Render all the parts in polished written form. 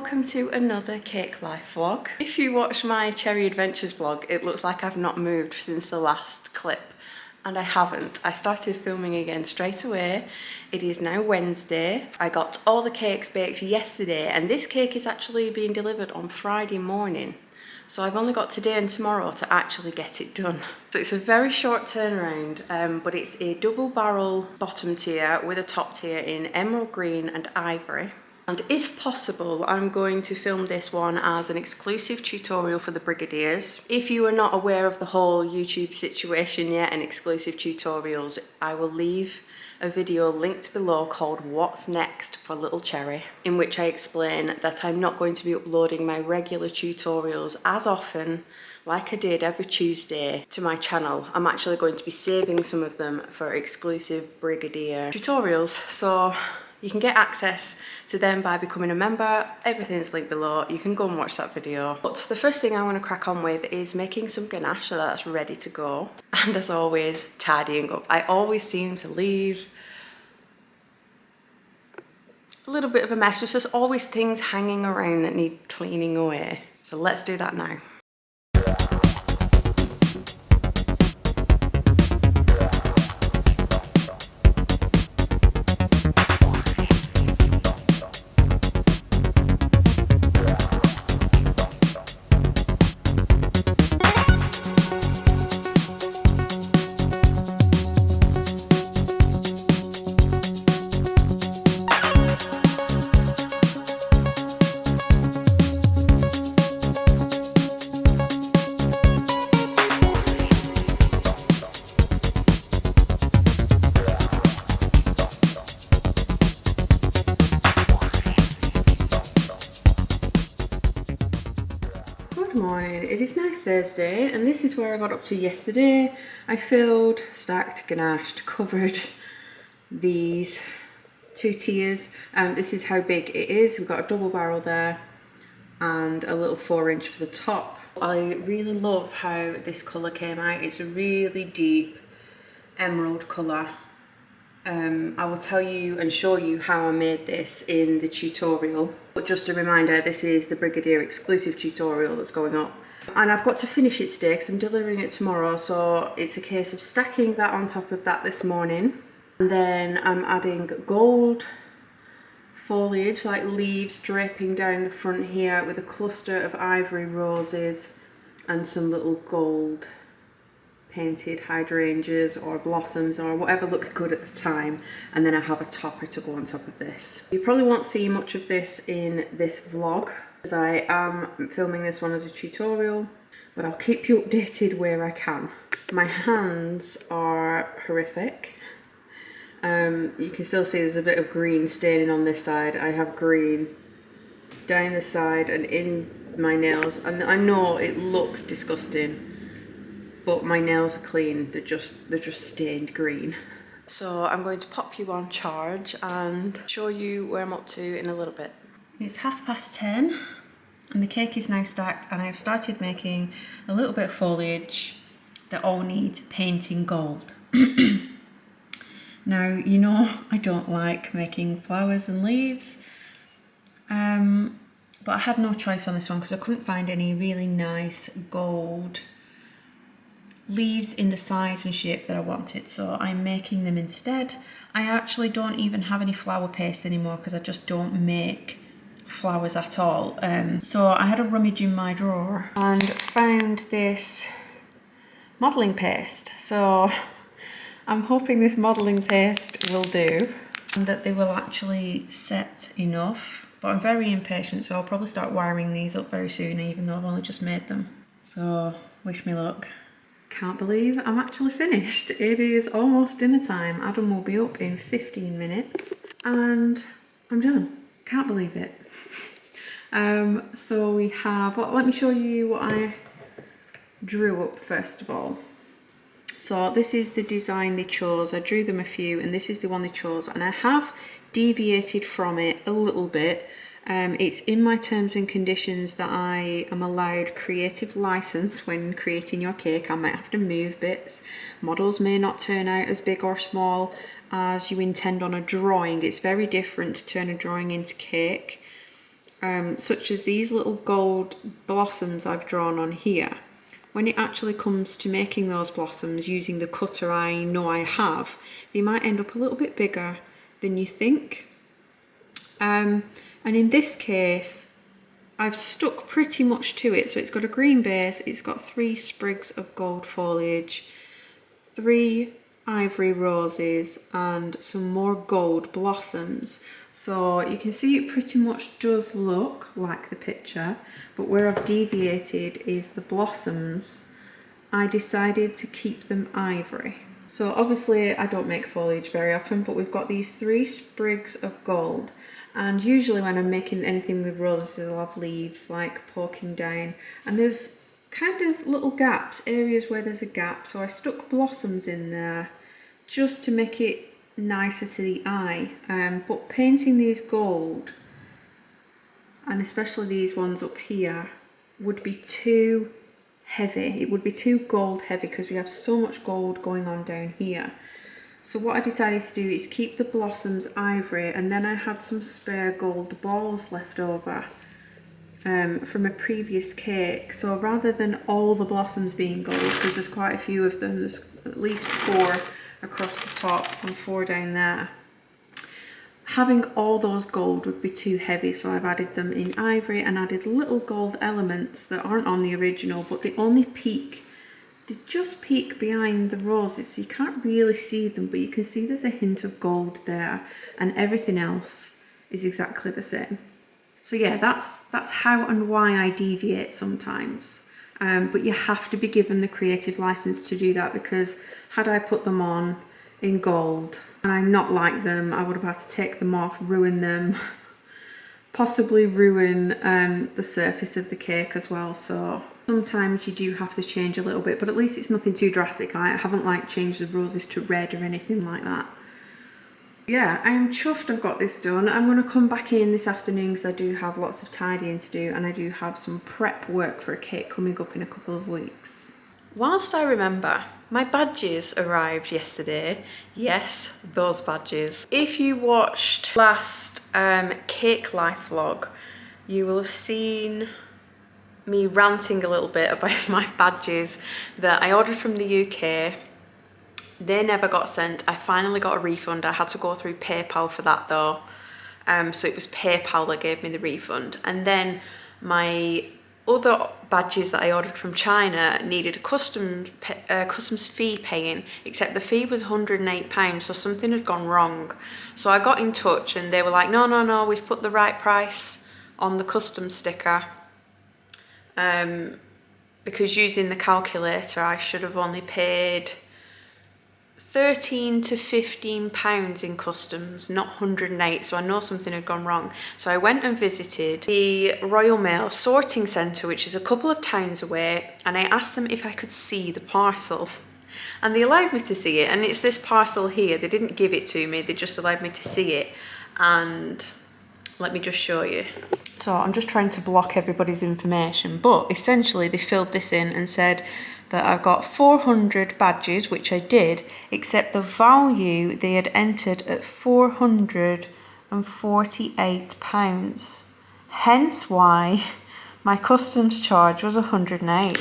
welcome to another Cake Life vlog. If you watch my Cherry Adventures vlog, it looks like I've not moved since the last clip, and I haven't. I started filming again straight away. It is now Wednesday. I got all the cakes baked yesterday, and this cake is actually being delivered on Friday morning. So I've only got today and tomorrow to actually get it done. So it's a very short turnaround, but it's a double barrel bottom tier with a top tier in emerald green and ivory. And if possible, I'm going to film this one as an exclusive tutorial for the Brigadiers. If you are not aware of the whole YouTube situation yet and exclusive tutorials, I will leave a video linked below called What's Next for Little Cherry, in which I explain that I'm not going to be uploading my regular tutorials as often like I did every Tuesday to my channel. I'm actually going to be saving some of them for exclusive Brigadier tutorials. So you can get access to them by becoming a member. Everything's linked below. You can go and watch that video. But the first thing I want to crack on with is making some ganache so that's ready to go. And as always, tidying up. I always seem to leave a little bit of a mess. There's just always things hanging around that need cleaning away. So let's do that now. Good morning, it is now Thursday and this is where I got up to yesterday. I filled, stacked, ganached, covered these two tiers. This is how big it is. We've got a double barrel there and a little 4-inch for the top. I really love how this colour came out. It's a really deep emerald colour. I will tell you and show you how I made this in the tutorial, but just a reminder, this is the Brigadier exclusive tutorial that's going up, and I've got to finish it today because I'm delivering it tomorrow, so it's a case of stacking that on top of that this morning, and then I'm adding gold foliage like leaves draping down the front here with a cluster of ivory roses and some little gold painted hydrangeas or blossoms or whatever looks good at the time, and then I have a topper to go on top of this. You probably won't see much of this in this vlog because I am filming this one as a tutorial, but I'll keep you updated where I can. My hands are horrific. You can still see there's a bit of green staining on this side. I have green down the side and in my nails, and I know it looks disgusting, but my nails are clean. They're just stained green. So I'm going to pop you on charge and show you where I'm up to in a little bit. It's 10:30 and the cake is now stacked, and I've started making a little bit of foliage that all needs painting gold. Now, you know I don't like making flowers and leaves, but I had no choice on this one because I couldn't find any really nice gold leaves in the size and shape that I wanted, so I'm making them instead. I actually don't even have any flower paste anymore because I just don't make flowers at all. So I had a rummage in my drawer and found this modelling paste. So I'm hoping this modelling paste will do and that they will actually set enough, but I'm very impatient, so I'll probably start wiring these up very soon even though I've only just made them. So wish me luck. Can't believe I'm actually finished. It is almost dinner time. Adam will be up in 15 minutes and I'm done. Can't believe it. So we have, well, let me show you what I drew up first of all. So this is the design they chose. I drew them a few and this is the one they chose, and I have deviated from it a little bit. It's in my terms and conditions that I am allowed creative license when creating your cake. I might have to move bits. Models may not turn out as big or small as you intend on a drawing. It's very different to turn a drawing into cake. such as these little gold blossoms I've drawn on here, when it actually comes to making those blossoms using the cutter I know I have, they might end up a little bit bigger than you think. And in this case, I've stuck pretty much to it. So it's got a green base, it's got 3 sprigs of gold foliage, 3 ivory roses and some more gold blossoms. So you can see it pretty much does look like the picture, but where I've deviated is the blossoms. I decided to keep them ivory. So obviously I don't make foliage very often, but we've got these 3 sprigs of gold, and usually when I'm making anything with roses I'll have leaves like poking down, and there's kind of little gaps, areas where there's a gap, so I stuck blossoms in there just to make it nicer to the eye. But painting these gold, and especially these ones up here, would be too heavy. It would be too gold heavy because we have so much gold going on down here. So what I decided to do is keep the blossoms ivory, and then I had some spare gold balls left over from a previous cake. So rather than all the blossoms being gold, because there's quite a few of them, there's at least 4 across the top and 4 down there, having all those gold would be too heavy, so I've added them in ivory and added little gold elements that aren't on the original, but they only peek, they just peek behind the roses, so you can't really see them, but you can see there's a hint of gold there, and everything else is exactly the same. So yeah, that's how and why I deviate sometimes. But you have to be given the creative license to do that, because had I put them on in gold and I not like them, I would have had to take them off, ruin them, possibly ruin the surface of the cake as well. So sometimes you do have to change a little bit, but at least it's nothing too drastic. I haven't like changed the roses to red or anything like that. Yeah, I am chuffed I've got this done. I'm going to come back in this afternoon because I do have lots of tidying to do, and I do have some prep work for a cake coming up in a couple of weeks. Whilst I remember, my badges arrived yesterday. Yes, those badges. If you watched last Cake Life vlog, you will have seen me ranting a little bit about my badges that I ordered from the UK. They never got sent. I finally got a refund. I had to go through PayPal for that though. So it was PayPal that gave me the refund. And then my other badges that I ordered from China needed a customs fee paying, except the fee was £108, so something had gone wrong. So I got in touch and they were like, no, we've put the right price on the customs sticker. Because using the calculator, I should have only paid £13 to £15 in customs, not 108, so I know something had gone wrong. So I went and visited the Royal Mail sorting centre, which is a couple of towns away, and I asked them if I could see the parcel. And they allowed me to see it, and it's this parcel here. They didn't give it to me, they just allowed me to see it. And let me just show you. So I'm just trying to block everybody's information, but essentially they filled this in and said that I've got 400 badges, which I did, except the value they had entered at £448. Hence why my customs charge was 108.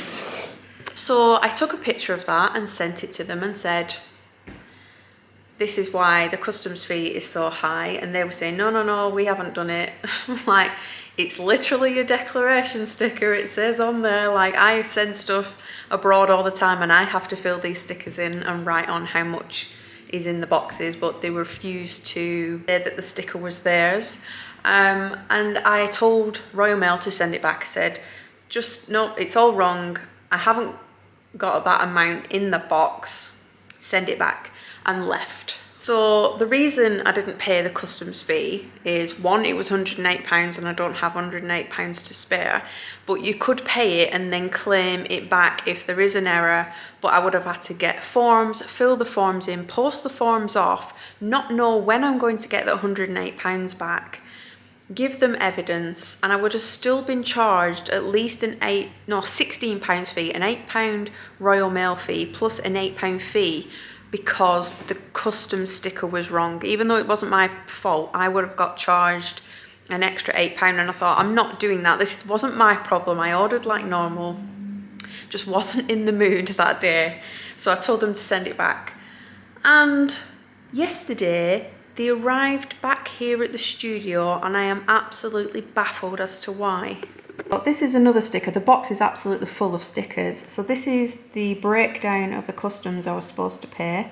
So I took a picture of that and sent it to them and said, this is why the customs fee is so high. And they were saying, no, we haven't done it. Like, it's literally a declaration sticker. It says on there, like, I send stuff abroad all the time and I have to fill these stickers in and write on how much is in the boxes, but they refused to say that the sticker was theirs. And I told Royal Mail to send it back. I said, no, it's all wrong. I haven't got that amount in the box. Send it back. And left. So the reason I didn't pay the customs fee is, one, it was £108 and I don't have £108 to spare, but you could pay it and then claim it back if there is an error, but I would have had to get forms, fill the forms in, post the forms off, not know when I'm going to get the £108 back, give them evidence, and I would have still been charged at least £16 fee, an £8 Royal Mail fee plus an £8 fee, because the customs sticker was wrong. Even though it wasn't my fault, I would have got charged an extra £8, and I thought, I'm not doing that. This wasn't my problem. I ordered like normal, just wasn't in the mood that day. So I told them to send it back. And yesterday they arrived back here at the studio, and I am absolutely baffled as to why. But this is another sticker. The box is absolutely full of stickers. So this is the breakdown of the customs I was supposed to pay.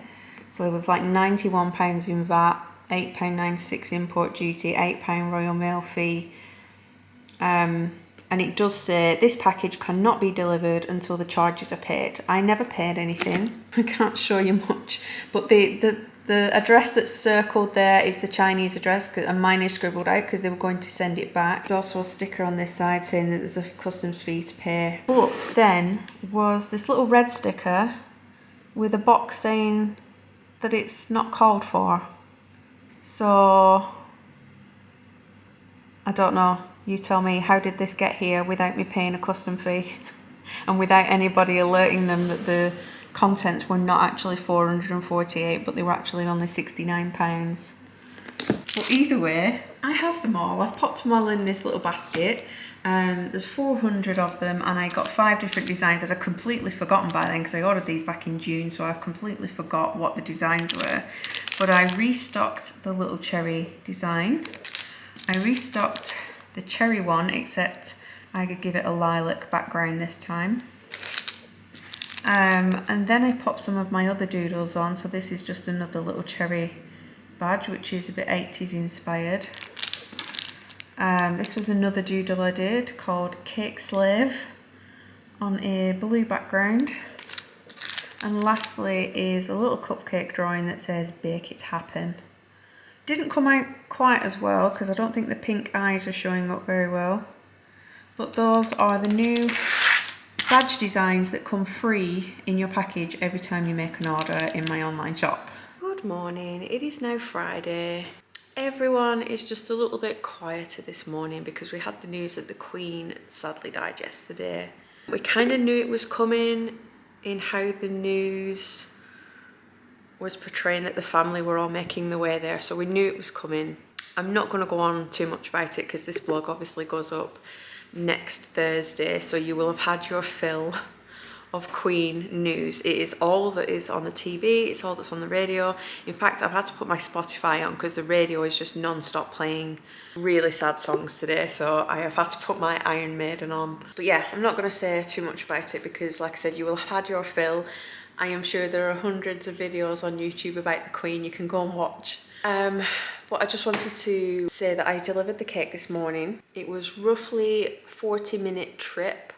So it was like £91 in VAT, £8.96 import duty, £8 Royal Mail fee. And it does say this package cannot be delivered until the charges are paid. I never paid anything. I can't show you much, but the address that's circled there is the Chinese address, and mine is scribbled out because they were going to send it back. There's also a sticker on this side saying that there's a customs fee to pay. But then was this little red sticker with a box saying that it's not called for. So I don't know. You tell me, how did this get here without me paying a custom fee and without anybody alerting them that the contents were not actually 448, but they were actually only £69. But either way, I have them all. I've popped them all in this little basket. There's 400 of them, and I got 5 different designs that I'd completely forgotten by then because I ordered these back in June, so I completely forgot what the designs were. But I restocked the little cherry design. I restocked the cherry one, except I could give it a lilac background this time. And then I popped some of my other doodles on. So this is just another little cherry badge, which is a bit 80s inspired. This was another doodle I did called Cake Slave on a blue background. And lastly is a little cupcake drawing that says Bake It Happen. Didn't come out quite as well because I don't think the pink eyes are showing up very well. But those are the new badge designs that come free in your package every time you make an order in my online shop. Good morning, it is now Friday. Everyone is just a little bit quieter this morning because we had the news that the Queen sadly died yesterday. We kind of knew it was coming in how the news was portraying that the family were all making their way there, so we knew it was coming. I'm not going to go on too much about it because this vlog obviously goes up next Thursday, so you will have had your fill of Queen news. It is all that is on the TV, it's all that's on the radio. In fact, I've had to put my Spotify on because the radio is just non-stop playing really sad songs today, so I have had to put my Iron Maiden on. But yeah, I'm not going to say too much about it because, like I said, you will have had your fill. I am sure there are hundreds of videos on YouTube about the Queen you can go and watch. But I just wanted to say that I delivered the cake this morning. It was roughly a 40-minute trip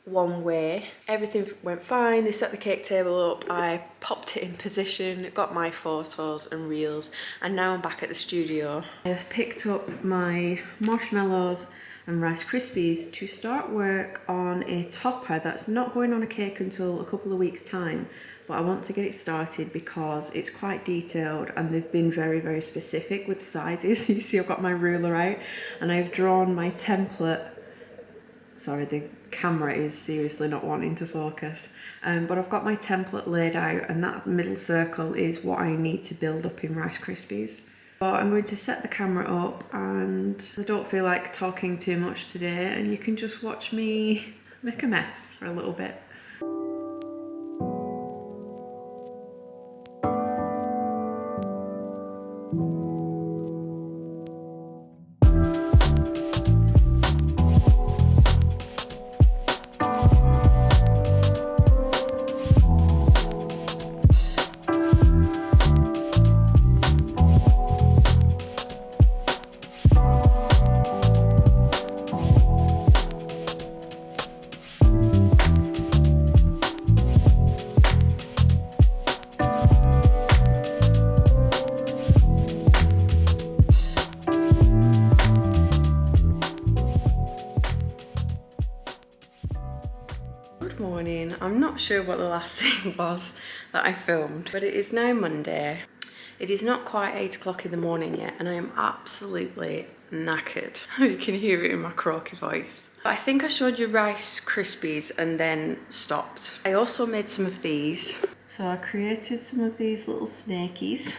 one way. Everything went fine. They set the cake table up. I popped it in position, got my photos and reels, and now I'm back at the studio. I've picked up my marshmallows and Rice Krispies to start work on a topper that's not going on a cake until a couple of weeks time, but I want to get it started because it's quite detailed and they've been very, very specific with sizes. You see I've got my ruler out and I've drawn my template. Sorry, the camera is seriously not wanting to focus, but I've got my template laid out, and that middle circle is what I need to build up in Rice Krispies. So I'm going to set the camera up, and I don't feel like talking too much today, and you can just watch me make a mess for a little bit. Morning. I'm not sure what the last thing was that I filmed, but it is now Monday. It is not quite 8 o'clock in the morning yet, and I am absolutely knackered. You can hear it in my croaky voice. I think I showed you Rice Krispies and then stopped. I also made some of these. So I created some of these little snakies.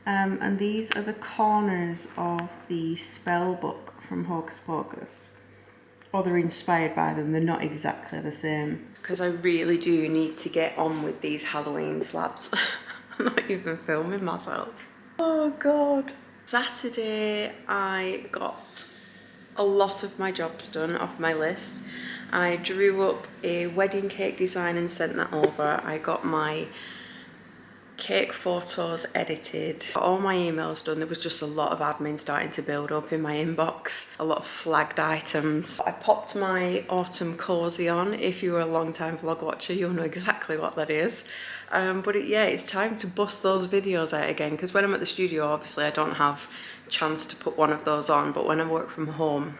And these are the corners of the spell book from Hocus Pocus. Or they're inspired by them, they're not exactly the same. Because I really do need to get on with these Halloween slabs. I'm not even filming myself. Oh God. Saturday I got a lot of my jobs done off my list. I drew up a wedding cake design and sent that over. I got my cake photos edited, got all my emails done. There was just a lot of admin starting to build up in my inbox, a lot of flagged items. I popped my autumn cozy on. If you're a long time vlog watcher, you'll know exactly what that is. Yeah, it's time to bust those videos out again, because when I'm at the studio, obviously I don't have a chance to put one of those on, but when I work from home,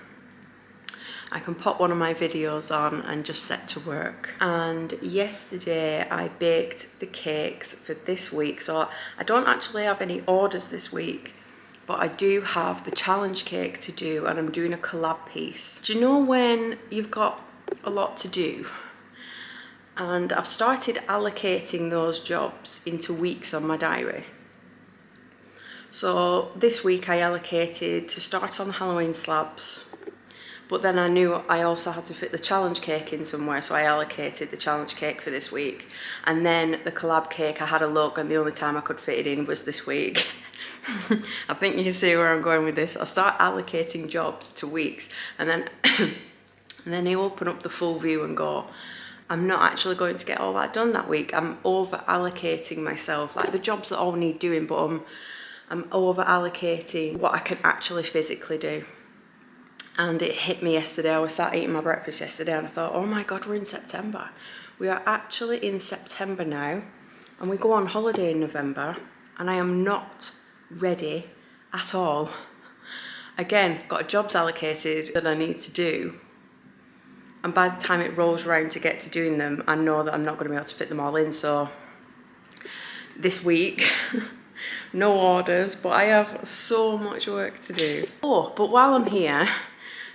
I can pop one of my videos on and just set to work. And yesterday I baked the cakes for this week. So I don't actually have any orders this week, but I do have the challenge cake to do, and I'm doing a collab piece. Do you know when you've got a lot to do? And I've started allocating those jobs into weeks on my diary. So this week I allocated to start on Halloween slabs. But then I knew I also had to fit the challenge cake in somewhere, so I allocated the challenge cake for this week. And then the collab cake, I had a look, and the only time I could fit it in was this week. I think you can see where I'm going with this. I'll start allocating jobs to weeks, and then and then you open up the full view and go, I'm not actually going to get all that done that week. I'm over allocating myself, like the jobs that all need doing, but I'm over allocating what I can actually physically do. And it hit me yesterday. I was sat eating my breakfast yesterday and I thought, oh my God, we're in September. We are actually in September now, and we go on holiday in November, and I am not ready at all. Again, got jobs allocated that I need to do. And by the time it rolls around to get to doing them, I know that I'm not going to be able to fit them all in. So this week, no orders, but I have so much work to do. Oh, but while I'm here,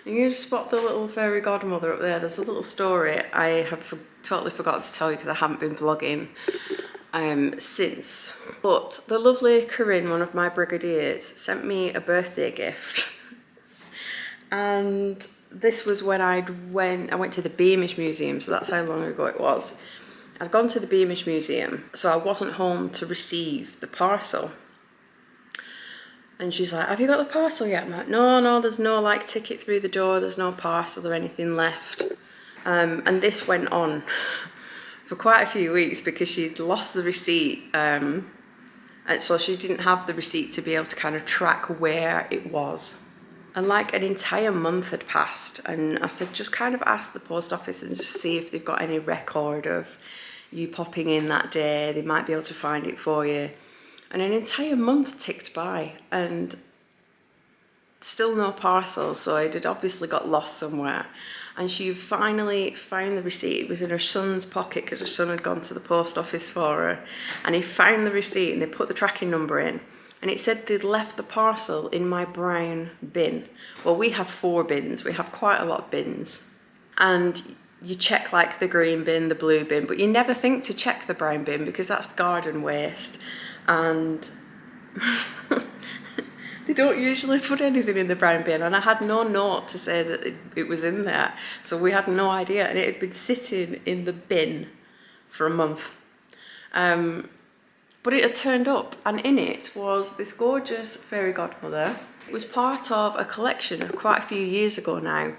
you just spot the little fairy godmother up there. There's a little story I have totally forgot to tell you because I haven't been vlogging since. But the lovely Corinne, one of my brigadiers, sent me a birthday gift. And this was when I went to the Beamish Museum, so that's how long ago it was. I'd gone to the Beamish Museum, so I wasn't home to receive the parcel. And she's like, have you got the parcel yet? I'm like, no, there's no like ticket through the door, there's no parcel or anything left. And this went on for quite a few weeks because she'd lost the receipt. And so she didn't have the receipt to be able to kind of track where it was. And like an entire month had passed, and I said, just kind of ask the post office and just see if they've got any record of you popping in that day. They might be able to find it for you. And an entire month ticked by and still no parcel, so it had obviously got lost somewhere. And she finally found the receipt. It was in her son's pocket because her son had gone to the post office for her. And he found the receipt and they put the tracking number in. And it said they'd left the parcel in my brown bin. Well, we have 4 bins. We have quite a lot of bins. And you check like the green bin, the blue bin, but you never think to check the brown bin because that's garden waste. And they don't usually put anything in the brown bin, and I had no note to say that it was in there, so we had no idea, and it had been sitting in the bin for a month. But it had turned up, and in it was this gorgeous fairy godmother. It was part of a collection of quite a few years ago now,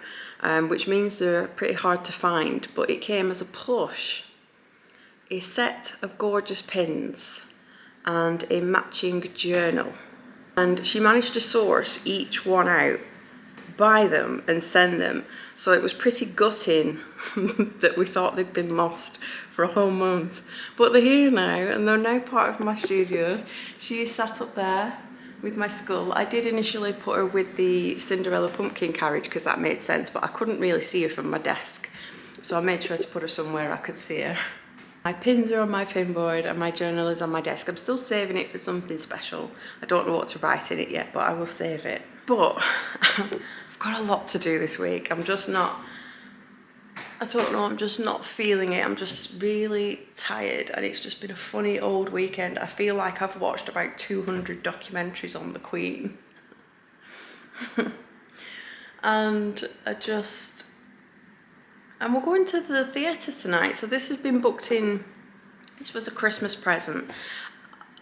which means they're pretty hard to find, but it came as a plush, a set of gorgeous pins, and a matching journal. And she managed to source each one out, buy them and send them. So it was pretty gutting that we thought they'd been lost for a whole month. But they're here now, and they're now part of my studio. She is sat up there with my skull. I did initially put her with the Cinderella pumpkin carriage because that made sense, but I couldn't really see her from my desk. So I made sure to put her somewhere I could see her. My pins are on my pin board and my journal is on my desk. I'm still saving it for something special. I don't know what to write in it yet, but I will save it. But I've got a lot to do this week. I'm just not I don't know, I'm just not feeling it. I'm just really tired, and it's just been a funny old weekend. I feel like I've watched about 200 documentaries on the Queen. And and we're going to the theatre tonight, so this has been booked in. This was a Christmas present.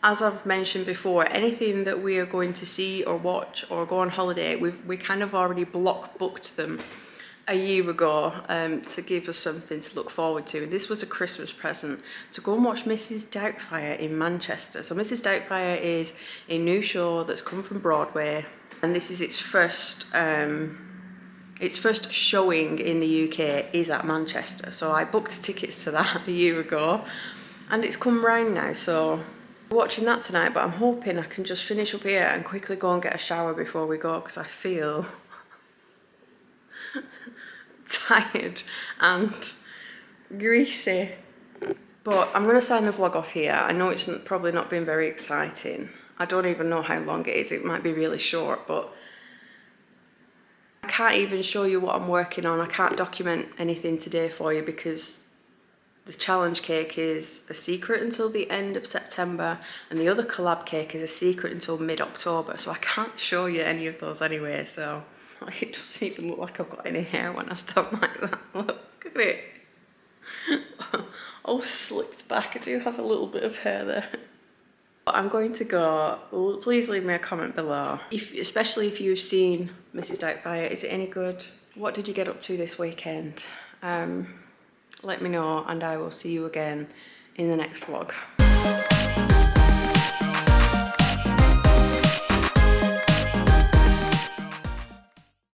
As I've mentioned before, anything that we are going to see or watch or go on holiday, we kind of already block booked them a year ago to give us something to look forward to. And this was a Christmas present to go and watch Mrs. Doubtfire in Manchester. So Mrs. Doubtfire is a new show that's come from Broadway, and this is its first showing in the UK is at Manchester. So I booked tickets to that a year ago, and it's come round now, so we're watching that tonight. But I'm hoping I can just finish up here and quickly go and get a shower before we go, because I feel tired and greasy. But I'm going to sign the vlog off here. I know it's probably not been very exciting. I don't even know how long it is. It might be really short, but I can't even show you what I'm working on. I can't document anything today for you because the challenge cake is a secret until the end of September, and the other collab cake is a secret until mid-October, so I can't show you any of those anyway. So it doesn't even look like I've got any hair when I stand like that. Look at it. All slicked back. I do have a little bit of hair there. But I'm going to go. Please leave me a comment below, especially if you've seen Mrs. Doubtfire. Is it any good? What did you get up to this weekend? Let me know, and I will see you again in the next vlog.